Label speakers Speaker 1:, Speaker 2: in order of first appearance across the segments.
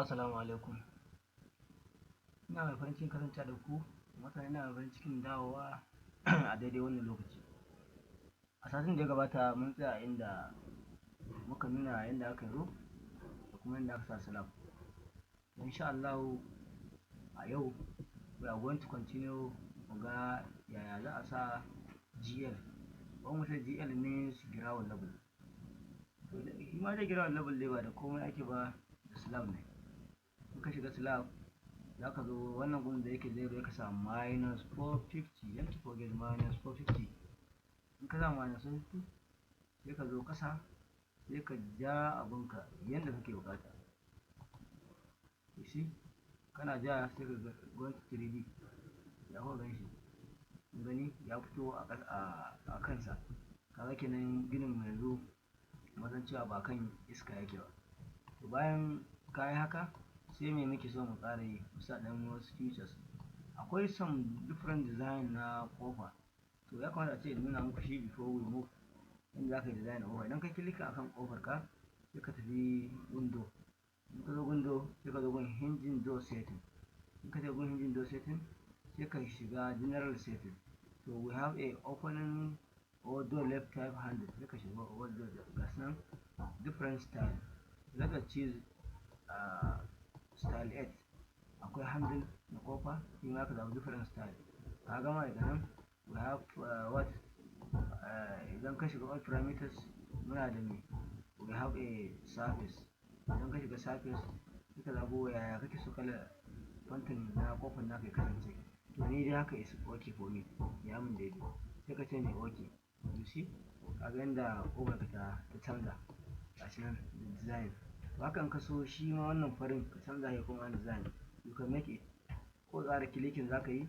Speaker 1: Assalamu alaikum. Ina mai farin cikin karanta da ku, mutane ina mai farin cikin dawowa a daidai wannan lokaci. A satin da ya gabata mun tsaya inda muka nuna yadda aka yi da kuma yadda aka sa slab. Insha Allah a yau we are going to continue mu ga yaya za a sa GL. When we say GL means ground level. To shi ma dai ground level dai ba da komai ake ba da slab ne. In ka shiga slab za ka zo wannan gun da yake zero ya kasa minus 450, don't forget minus 450. In ka sa minus 450 sai ka zo kasa sai ka ja abunka yadda kake bukata. You see, kana ja sai ka go to 3D ya kuka gan shi, gani ya fito a kansa. Kaga kenan ginin mu yanzu mazan cewa ba kan iska yake ba. To bayan ka yi haka sai me muke so mu ƙara yi, mu sa ɗan wasu features. Akwai some different design na ƙofa, to ya kamata a ce nuna muku shi before we move inda za ka yi design ƙofa. Idan ka kilika akan ƙofar ka sai ka tafi window, in ka zo window sai ka zo gun hinging door setting. In ka je gun hinging door setting sai ka shiga general setting. So we have a opening or door left type handle, sai ka shiga or door gas nan different style. Let us choose style 8. Akwai handle na kofa, shi ma ka zaɓi different style. Ka gama daga nan we have idan ka shiga all parameters muna da me, we have a surface. Idan ka shiga surface sai ka zaɓo yaya kake so kala fontin na kofar naka ya kasance. To ni dai haka is okay for me, ya mun daidai. Sai ka ce ne okay. You see, ka ga yanda kofar ka ta canza gashi nan design. To hakan ka so shi ma wannan farin ka canza ya kuma design, you can make it. Ko tsara clicking za ka yi,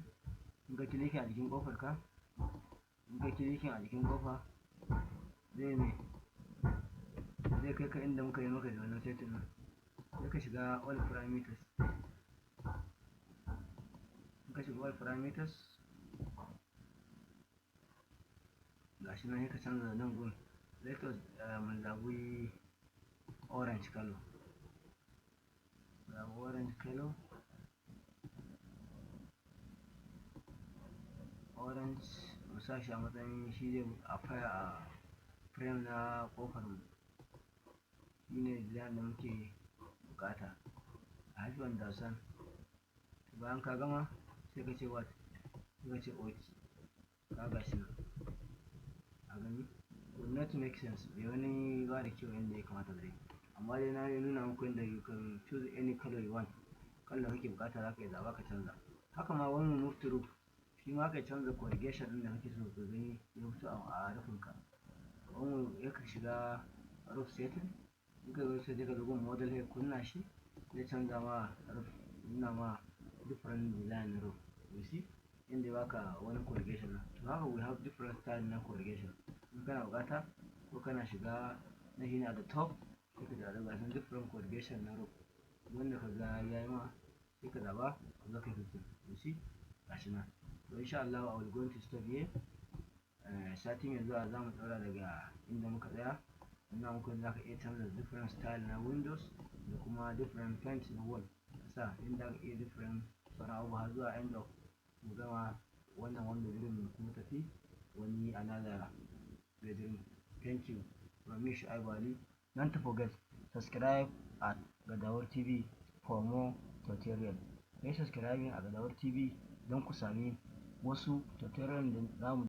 Speaker 1: in ka clicking a jikin kofar ka, in ka clicking a jikin kofa zai kai ka inda muka yi maka da wannan setting nan. Sai ka shiga all parameters. In ka shiga all parameters gashi nan sai ka canza nan gun. Let us mu zaɓi orange color. Orange mu sa shi a matsayin shi zai a frame na kofar mu. Shi ne design da muke bukata. I hope you understand. Bayan ka gama sai ka ce what, sai ka ce okay. Ka gashi nan a gani will not make sense, bai wani ba da kyau yadda ya kamata dai. Amma dai na nuna muku yadda you can choose any color you want. Kallon kake bukata za ka yi zaɓa ka canza. Haka ma wani move to roof, shi ma ka canza corrugation ɗin da kake so ka gani ya fito a rufin ka. Wani ya ka shiga roof setting, in ka zo sai ka zo gun model sai kunna shi zai canza ma roof, nuna ma different design roof. You see, inda ya baka wani corrugation nan. To haka we have different style na corrugation. In kana bukata ko kana shiga na shi ne at the top sai ka zaɓi gasan different corrugation na roof. Wanda ka ga ya yi ma sai ka zaɓa ka zo ka yi fixing. You see, gashi nan. To insha Allah I will going to stop here. Sati mai zuwa za mu ɗaura daga inda muka tsaya. Ina muku za ka iya canza different style na windows da kuma different paint na wall. Sa inda ka iya different sauran abubuwa har zuwa end of mu gama wannan wanda bedroom kuma tafi wani another bedroom. Thank you from me Shu'aibu Ali. Don't forget subscribe at Gadawar TV for more tutorial. Kai subscribing a Gadawar TV don ku sami wasu tutorial da zamu